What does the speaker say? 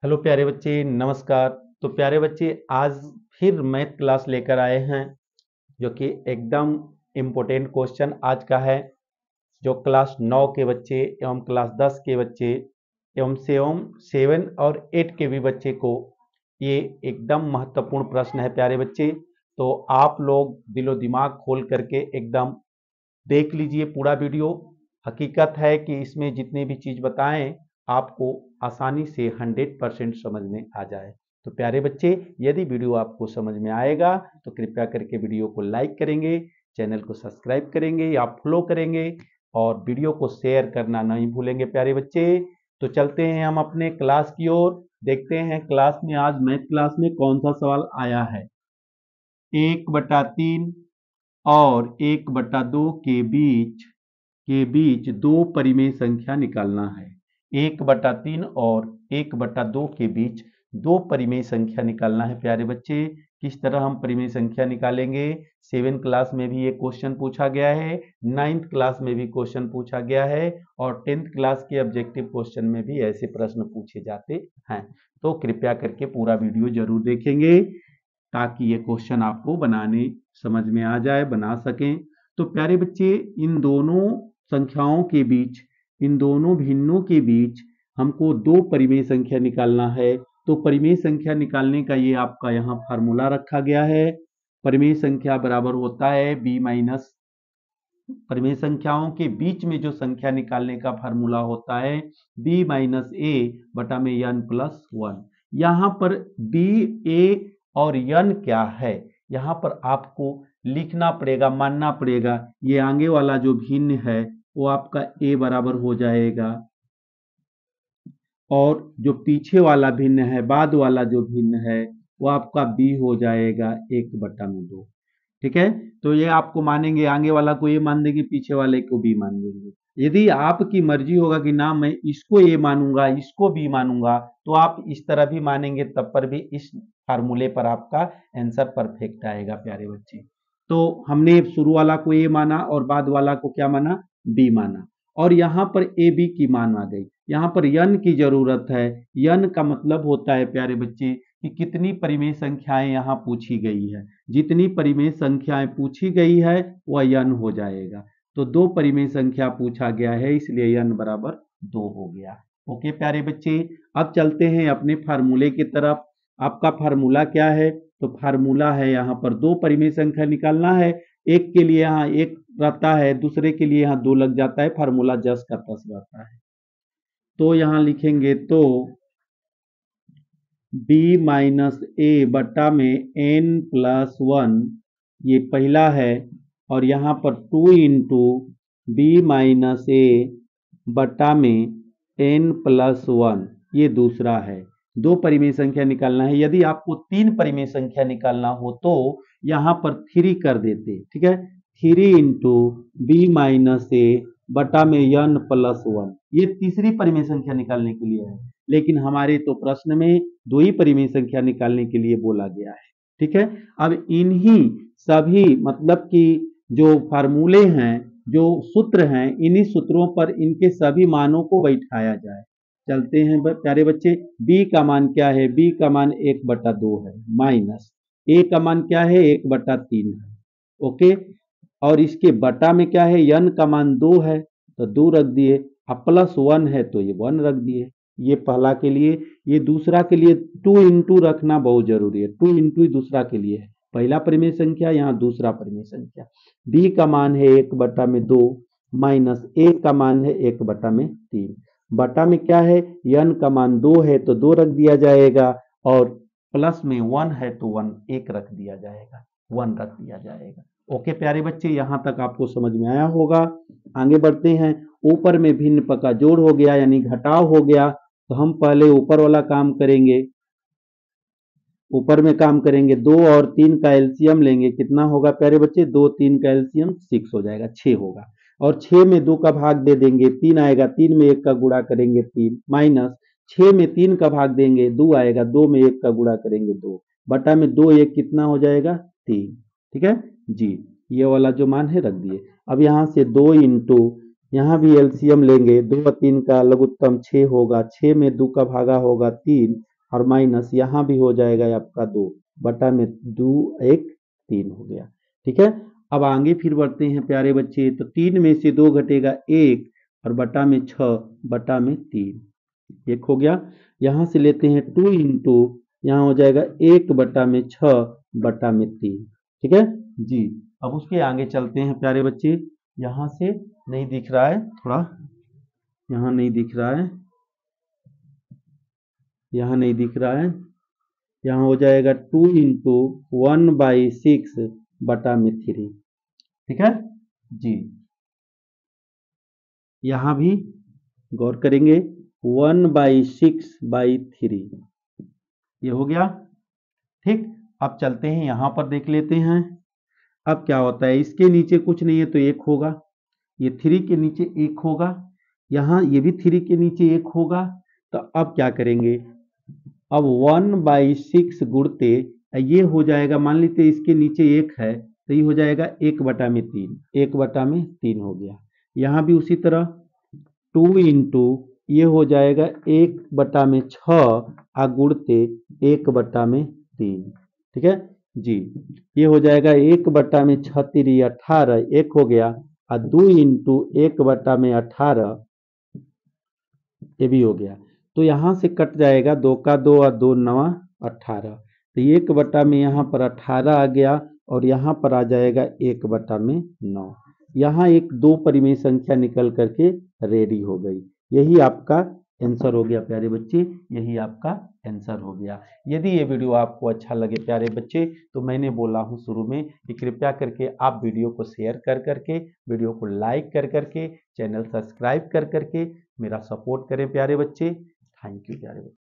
Hello प्यारे बच्चे, नमस्कार। तो प्यारे बच्चे, आज फिर मैथ क्लास लेकर आए हैं जो कि एकदम इम्पोर्टेंट क्वेश्चन आज का है। जो क्लास 9 के बच्चे एवं क्लास 10 के बच्चे एवं सेवं 7 और 8 के भी बच्चे को ये एकदम महत्वपूर्ण प्रश्न है प्यारे बच्चे। तो आप लोग दिलो दिमाग खोल करके एकदम देख लीजिए पूरा वीडियो। हकीकत है कि इसमें जितनी भी चीज़ बताएं आपको आसानी से 100% समझ में आ जाए। तो प्यारे बच्चे, यदि वीडियो आपको समझ में आएगा तो कृपया करके वीडियो को लाइक करेंगे, चैनल को सब्सक्राइब करेंगे या फॉलो करेंगे और वीडियो को शेयर करना नहीं भूलेंगे प्यारे बच्चे। तो चलते हैं हम अपने क्लास की ओर, देखते हैं क्लास में आज मैथ क्लास में कौन सा सवाल आया है। 1/3 और 1/2 के बीच दो परिमेय संख्या निकालना है। 1/3 और 1/2 के बीच दो परिमेय संख्या निकालना है प्यारे बच्चे। किस तरह हम परिमेय संख्या निकालेंगे? 7 क्लास में भी ये क्वेश्चन पूछा गया है, 9th क्लास में भी क्वेश्चन पूछा गया है और 10th क्लास के ऑब्जेक्टिव क्वेश्चन में भी ऐसे प्रश्न पूछे जाते हैं। तो कृपया करके पूरा वीडियो जरूर देखेंगे ताकि ये क्वेश्चन आपको बनाने समझ में आ जाए, बना सकें। तो प्यारे बच्चे, इन दोनों संख्याओं के बीच, इन दोनों भिन्नों के बीच हमको दो परिमेय संख्या निकालना है। तो परिमेय संख्या निकालने का ये आपका यहाँ फार्मूला रखा गया है। परिमेय संख्या बराबर होता है बी माइनस, परिमेय संख्याओं के बीच में जो संख्या निकालने का फार्मूला होता है बी माइनस ए बटा में एन प्लस 1। यहाँ पर बी, ए और एन क्या है, यहाँ पर आपको लिखना पड़ेगा, मानना पड़ेगा। ये आगे वाला जो भिन्न है वो आपका ए बराबर हो जाएगा और जो पीछे वाला भिन्न है, बाद वाला जो भिन्न है वो आपका बी हो जाएगा 1/2। ठीक है, तो ये आपको मानेंगे, आगे वाला को ये मान देंगे, पीछे वाले को बी मान देंगे। यदि आपकी मर्जी होगा कि ना मैं इसको ए मानूंगा, इसको बी मानूंगा, तो आप इस तरह भी मानेंगे, तब पर भी इस फार्मूले पर आपका आंसर परफेक्ट आएगा प्यारे बच्चे। तो हमने शुरू वाला को ए माना और बाद वाला को क्या माना? बी माना। और यहाँ पर ए बी की मान आ गई। यहाँ पर यन की जरूरत है। यन का मतलब होता है प्यारे बच्चे कि कितनी परिमेय संख्याएं यहाँ पूछी गई है। जितनी परिमेय संख्याएं पूछी गई है वह यन हो जाएगा। तो दो परिमेय संख्या पूछा गया है, इसलिए यन बराबर 2 हो गया। ओके प्यारे बच्चे, अब चलते हैं अपने फार्मूले की तरफ। आपका फार्मूला क्या है? तो फार्मूला है यहाँ पर दो परिमेय संख्या निकालना है। एक के लिए यहाँ एक रहता है, दूसरे के लिए यहाँ 2 लग जाता है। फार्मूला जस का तस रहता है। तो यहाँ लिखेंगे तो b माइनस ए बटा में n प्लस 1, ये पहला है। और यहाँ पर 2 इंटू बी माइनस ए बटा में n प्लस 1, ये दूसरा है। दो परिमेय संख्या निकालना है। यदि आपको तीन परिमेय संख्या निकालना हो तो यहाँ पर 3 कर देते। ठीक है, 3 इंटू बी माइनस ए बटा में n प्लस 1, ये तीसरी परिमेय संख्या निकालने के लिए है। लेकिन हमारे तो प्रश्न में दो ही परिमेय संख्या निकालने के लिए बोला गया है। ठीक है, अब इन्हीं सभी मतलब कि जो फार्मूले हैं, जो सूत्र हैं, इन्हीं सूत्रों पर इनके सभी मानों को बैठाया जाए। चलते हैं प्यारे बच्चे। b का मान क्या है? b का मान 1/2 है, माइनस a का मान क्या है? 1/3 है। ओके, और इसके बटा में क्या है? n का मान 2 है तो 2 रख दिए, अब प्लस 1 है तो ये 1 रख दिए। ये पहला के लिए। ये दूसरा के लिए 2 इंटू रखना बहुत जरूरी है। 2 इंटू दूसरा के लिए है, पहला परिमेय संख्या, यहाँ दूसरा परिमेय संख्या। b का मान है 1/2 माइनस a का मान है 1/3। बटा में क्या है? n का मान 2 है तो 2 रख दिया जाएगा और प्लस में 1 है तो 1 रख दिया जाएगा, 1 रख दिया जाएगा। ओके प्यारे बच्चे, यहाँ तक आपको समझ में आया होगा। आगे बढ़ते हैं। ऊपर में भिन्न का जोड़ हो गया यानी घटाव हो गया, तो हम पहले ऊपर वाला काम करेंगे। ऊपर में काम करेंगे, 2 और 3 का एलसीएम लेंगे। कितना होगा प्यारे बच्चे? 2 3 का एलसीएम 6 हो जाएगा, 6 होगा। और 6 में 2 का भाग दे देंगे, 3 आएगा। 3 में 1 का गुणा करेंगे 3, माइनस 6 में 3 का भाग देंगे, 2 आएगा। 2 में 1 का गुणा करेंगे 2, बटा में 2 1 कितना हो जाएगा? 3। ठीक है जी, ये वाला जो मान है रख दिए। अब यहाँ से 2 इंटू, यहाँ भी एलसीएम लेंगे, 2 और 3 का लघुत्तम 6 होगा। 6 में 2 का भागा होगा 3, और माइनस यहाँ भी हो जाएगा आपका 2 बटा में 2 1 3 हो गया। ठीक है, अब आगे फिर बढ़ते हैं प्यारे बच्चे। तो 3 में से 2 घटेगा 1 और बटा में 6 बटा में 3 1 हो गया। यहाँ से लेते हैं 2 इंटू यहाँ हो जाएगा 1 बटा में 6 बटा में 3। ठीक है जी। अब उसके आगे चलते हैं प्यारे बच्चे। यहाँ से नहीं दिख रहा है, थोड़ा यहाँ नहीं दिख रहा है, यहाँ नहीं दिख रहा है। यहाँ हो जाएगा 2 इंटू 1/6 बटा में 3। ठीक है जी। यहाँ भी गौर करेंगे 1/6/3 ये हो गया। ठीक, अब चलते हैं यहाँ पर देख लेते हैं। अब क्या होता है, इसके नीचे कुछ नहीं है तो 1 होगा, ये 3 के नीचे 1 होगा, यहाँ ये भी 3 के नीचे 1 होगा। तो अब क्या करेंगे, अब 1/6 गुणते ये हो जाएगा, मान लीजिए इसके नीचे 1 है तो ये हो जाएगा 1 बटा में 3, 1 बटा में 3 हो गया। यहाँ भी उसी तरह 2 इंटू ये हो जाएगा 1 बटा में 6 गुणते 1 बटा में 3। ठीक है जी, ये हो जाएगा 1 बटा में 6 3 18 1 हो गया, और 2 इंटू 1 बटा में 18 ये भी हो गया। तो यहाँ से कट जाएगा 2 का 2 और 2 9 18, तो 1 बटा में यहाँ पर 18 आ गया और यहाँ पर आ जाएगा 1 बटा में 9। यहाँ एक 2 परिमेय संख्या निकल करके रेडी हो गई। यही आपका आंसर हो गया प्यारे बच्चे, यही आपका आंसर हो गया। यदि ये वीडियो आपको अच्छा लगे प्यारे बच्चे, तो मैंने बोला हूँ शुरू में कि कृपया करके आप वीडियो को शेयर कर करके, वीडियो को लाइक कर करके, चैनल सब्सक्राइब कर करके मेरा सपोर्ट करें प्यारे बच्चे। थैंक यू प्यारे बच्चे।